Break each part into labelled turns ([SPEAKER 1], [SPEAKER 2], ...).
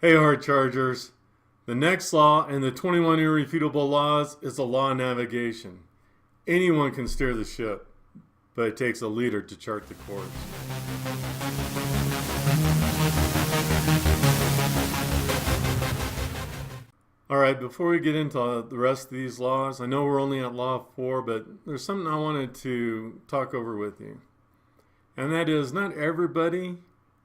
[SPEAKER 1] Hey, hard chargers. The next law in the 21 irrefutable laws is the law of navigation. Anyone can steer the ship, but it takes a leader to chart the course. Alright, before we get into the rest of these laws, I know we're only at law 4, but there's something I wanted to talk over with you. And that is, not everybody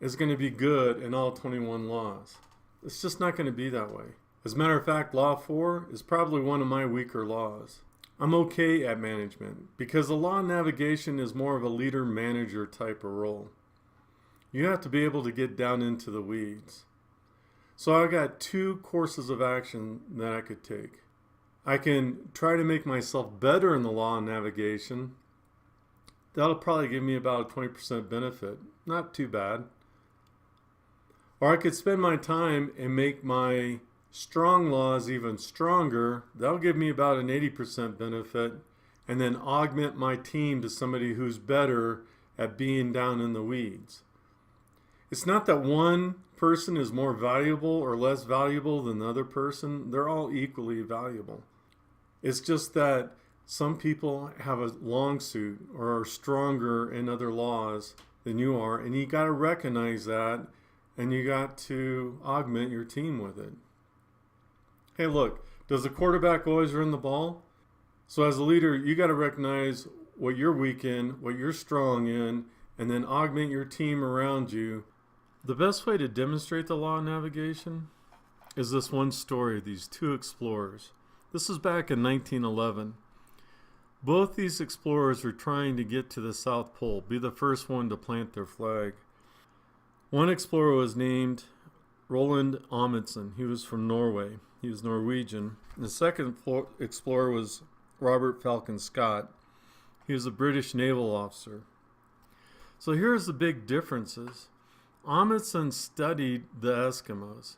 [SPEAKER 1] is going to be good in all 21 laws. It's just not going to be that way. As a matter of fact, Law 4 is probably one of my weaker laws. I'm okay at management because the law of navigation is more of a leader-manager type of role. You have to be able to get down into the weeds. So I got 2 courses of action that I could take. I can try to make myself better in the law of navigation. That'll probably give me about a 20% benefit. Not too bad. Or I could spend my time and make my strong laws even stronger. That'll give me about an 80% benefit. And then augment my team to somebody who's better at being down in the weeds. It's not that one person is more valuable or less valuable than the other person. They're all equally valuable. It's just that some people have a long suit or are stronger in other laws than you are, and you got to recognize that, and you got to augment your team with it. Hey, look, does the quarterback always run the ball? So as a leader, you got to recognize what you're weak in, what you're strong in, and then augment your team around you. The best way to demonstrate the law of navigation is this one story of these 2 explorers. This is back in 1911. Both these explorers were trying to get to the South Pole, be the first one to plant their flag. One explorer was named Roland Amundsen. He was from Norway. He was Norwegian. The second explorer was Robert Falcon Scott. He was a British naval officer. So here's the big differences. Amundsen studied the Eskimos,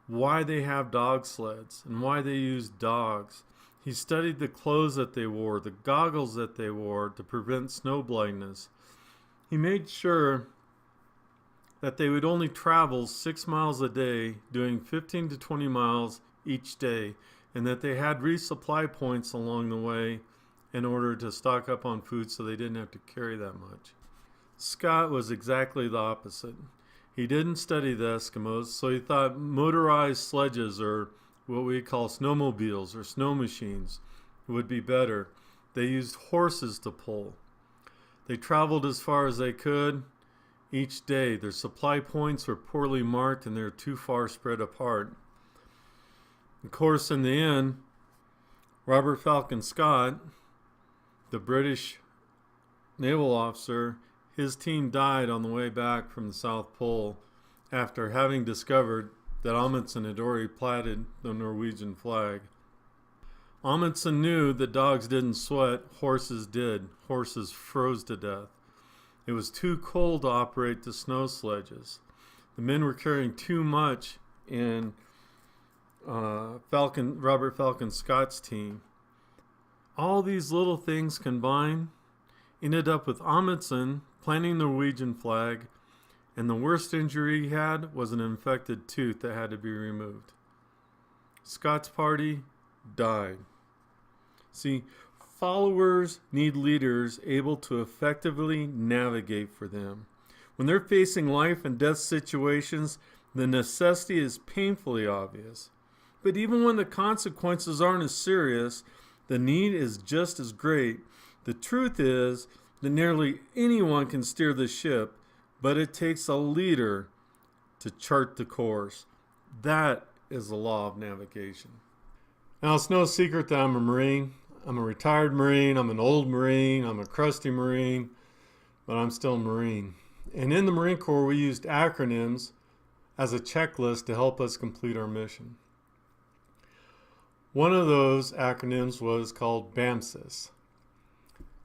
[SPEAKER 1] why they have dog sleds and why they use dogs. He studied the clothes that they wore, the goggles that they wore to prevent snow blindness. He made sure that they would only travel 6 miles a day, doing 15 to 20 miles each day, and that they had resupply points along the way in order to stock up on food so they didn't have to carry that much. Scott was exactly the opposite. He didn't study the Eskimos, so he thought motorized sledges, or what we call snowmobiles or snow machines, would be better. They used horses to pull. They traveled as far as they could each day. Their supply points were poorly marked and they're too far spread apart. Of course, in the end, Robert Falcon Scott, the British naval officer, his team died on the way back from the South Pole after having discovered that Amundsen had already planted the Norwegian flag. Amundsen knew that dogs didn't sweat, horses did. Horses froze to death. It was too cold to operate the snow sledges. The men were carrying too much in Robert Falcon Scott's team. All these little things combined ended up with Amundsen planting the Norwegian flag, and the worst injury he had was an infected tooth that had to be removed. Scott's party died. See, followers need leaders able to effectively navigate for them. When they're facing life and death situations, the necessity is painfully obvious. But even when the consequences aren't as serious, the need is just as great. The truth is that nearly anyone can steer the ship, but it takes a leader to chart the course. That is the law of navigation. Now, it's no secret that I'm a Marine. I'm a retired Marine. I'm an old Marine. I'm a crusty Marine, but I'm still a Marine. And in the Marine Corps, we used acronyms as a checklist to help us complete our mission. One of those acronyms was called BAMSIS.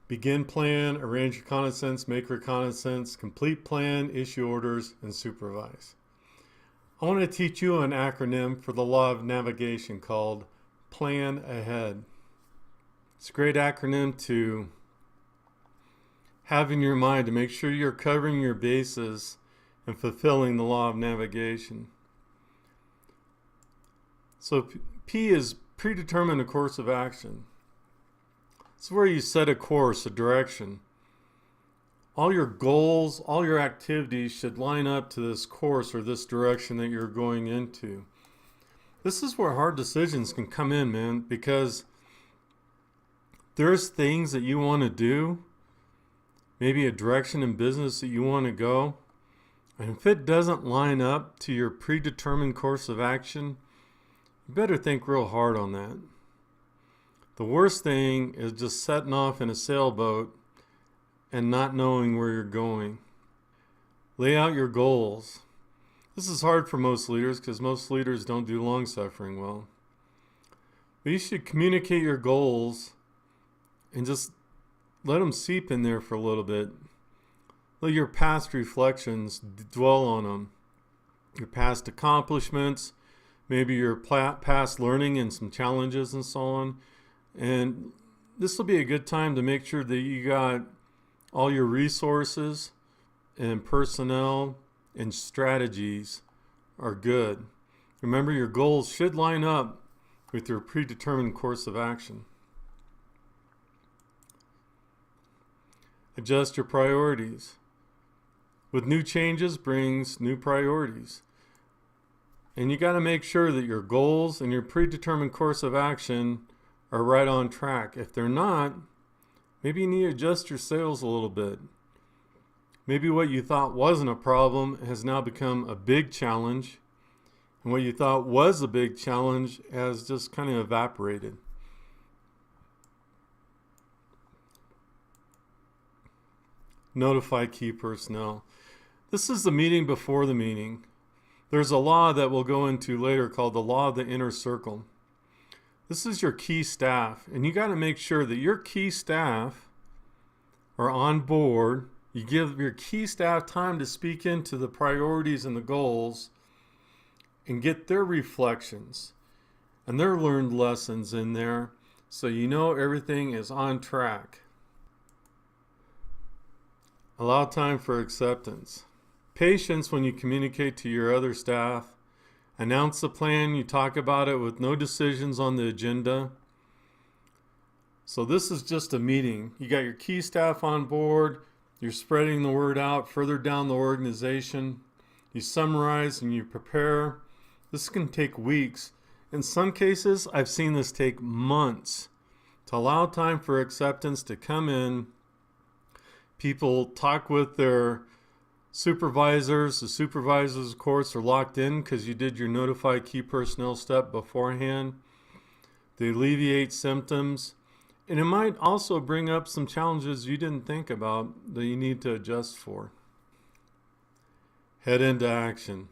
[SPEAKER 1] Begin plan, arrange reconnaissance, make reconnaissance, complete plan, issue orders, and supervise. I want to teach you an acronym for the law of navigation called Plan Ahead. It's a great acronym to have in your mind to make sure you're covering your bases and fulfilling the law of navigation. So P is predetermine a course of action. It's where you set a course, a direction. All your goals, all your activities should line up to this course or this direction that you're going into. This is where hard decisions can come in, man, because there's things that you want to do, maybe a direction in business that you want to go, and if it doesn't line up to your predetermined course of action, you better think real hard on that. The worst thing is just setting off in a sailboat and not knowing where you're going. Lay out your goals. This is hard for most leaders because most leaders don't do long suffering well. But you should communicate your goals and just let them seep in there for a little bit. Let your past reflections dwell on them. Your past accomplishments, maybe your past learning and some challenges and so on. And this will be a good time to make sure that you got all your resources and personnel and strategies are good. Remember, your goals should line up with your predetermined course of action. Adjust your priorities. With new changes brings new priorities. And you got to make sure that your goals and your predetermined course of action are right on track. If they're not, maybe you need to adjust your sails a little bit. Maybe what you thought wasn't a problem has now become a big challenge, and what you thought was a big challenge has just kind of evaporated. Notify key personnel. This is the meeting before the meeting. There's a law that we'll go into later called the law of the inner circle. This is your key staff, and you got to make sure that your key staff are on board. You give your key staff time to speak into the priorities and the goals and get their reflections and their learned lessons in there so you know everything is on track. Allow time for acceptance. Patience when you communicate to your other staff. Announce the plan, you talk about it with no decisions on the agenda. So this is just a meeting. You got your key staff on board, you're spreading the word out further down the organization. You summarize and you prepare. This can take weeks. In some cases, I've seen this take months to allow time for acceptance to come in. People talk with their supervisors. The supervisors, of course, are locked in because you did your notify key personnel step beforehand. They alleviate symptoms. And it might also bring up some challenges you didn't think about that you need to adjust for. Head into action.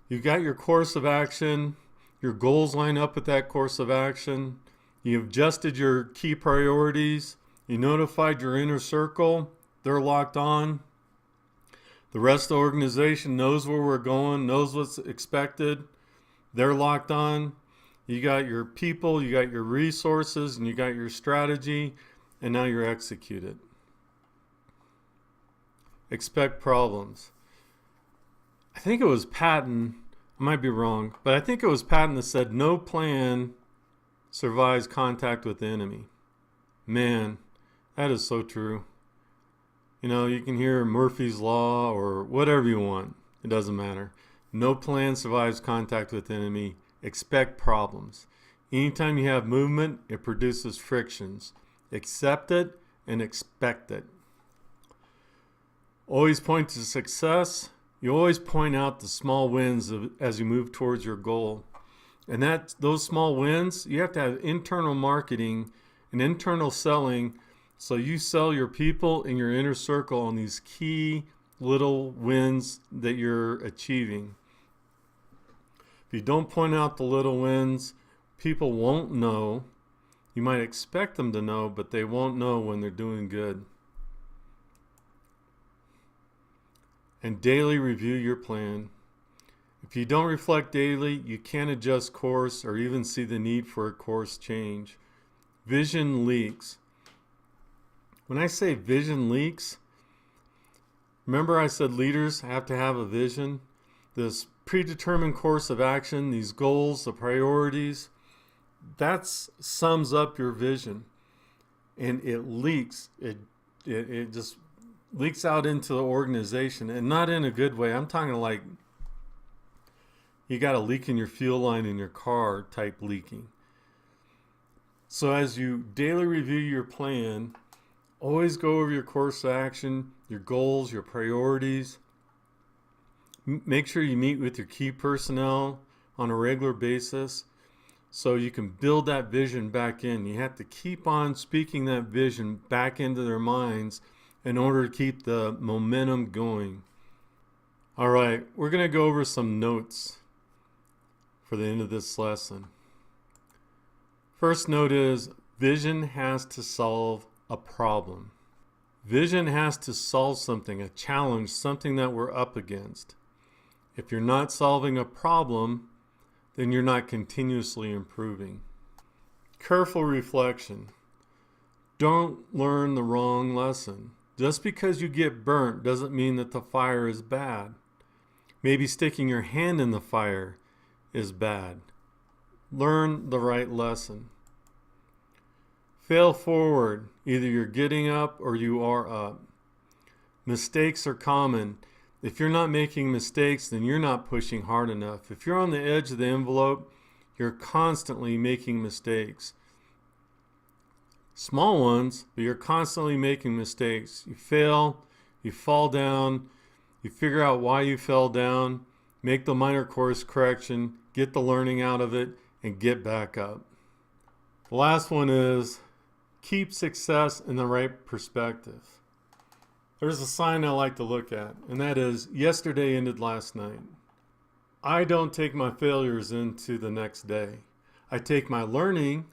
[SPEAKER 1] You've got your course of action. Your goals line up with that course of action. You've adjusted your key priorities. You notified your inner circle. They're locked on. The rest of the organization knows where we're going, knows what's expected. They're locked on. You got your people, you got your resources, and you got your strategy, and now you're executed. Expect problems. I think it was Patton, I might be wrong, but I think it was Patton that said no plan survives contact with the enemy. Man, that is so true. You know, you can hear Murphy's Law or whatever you want. It doesn't matter. No plan survives contact with the enemy. Expect problems. Anytime you have movement, it produces frictions. Accept it and expect it. Always point to success. You always point out the small wins as you move towards your goal. And those small wins, you have to have internal marketing and internal selling. So you sell your people in your inner circle on these key little wins that you're achieving. If you don't point out the little wins, people won't know. You might expect them to know, but they won't know when they're doing good. And daily review your plan. If you don't reflect daily, you can't adjust course or even see the need for a course change. Vision leaks. When I say vision leaks, remember I said leaders have to have a vision? This predetermined course of action, these goals, the priorities, that sums up your vision. And it leaks. It just leaks out into the organization, and not in a good way. I'm talking like you got a leak in your fuel line in your car type leaking. So as you daily review your plan, always go over your course of action, your goals, your priorities. Make sure you meet with your key personnel on a regular basis so you can build that vision back in. You have to keep on speaking that vision back into their minds in order to keep the momentum going. All right, we're going to go over some notes for the end of this lesson. First note is vision has to solve a problem. Vision has to solve something, a challenge, something that we're up against. If you're not solving a problem, then you're not continuously improving. Careful reflection. Don't learn the wrong lesson. Just because you get burnt doesn't mean that the fire is bad. Maybe sticking your hand in the fire is bad. Learn the right lesson. Fail forward. Either you're getting up or you are up. Mistakes are common. If you're not making mistakes, then you're not pushing hard enough. If you're on the edge of the envelope, you're constantly making mistakes. Small ones, but you're constantly making mistakes. You fail, you fall down, you figure out why you fell down, make the minor course correction, get the learning out of it, and get back up. The last one is keep success in the right perspective. There's a sign I like to look at, and that is yesterday ended last night. I don't take my failures into the next day. I take my learning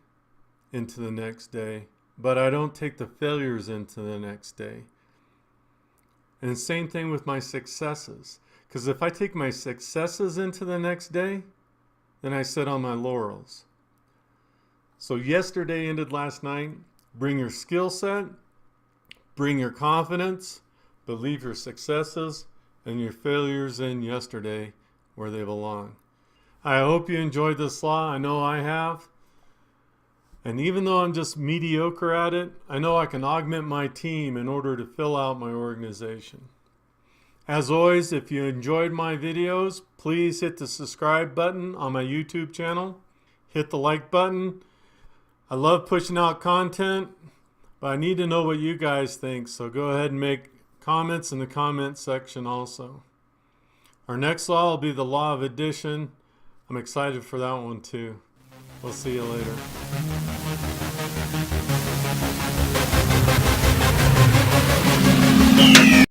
[SPEAKER 1] into the next day, but I don't take the failures into the next day. And the same thing with my successes. Because if I take my successes into the next day, then I sit on my laurels. So yesterday ended last night. Bring your skill set, bring your confidence, but leave your successes and your failures in yesterday where they belong. I hope you enjoyed this law. I know I have. And even though I'm just mediocre at it, I know I can augment my team in order to fill out my organization. As always, if you enjoyed my videos, please hit the subscribe button on my YouTube channel. Hit the like button. I love pushing out content, but I need to know what you guys think, so go ahead and make comments in the comment section also. Our next law will be the law of addition. I'm excited for that one too. We'll see you later.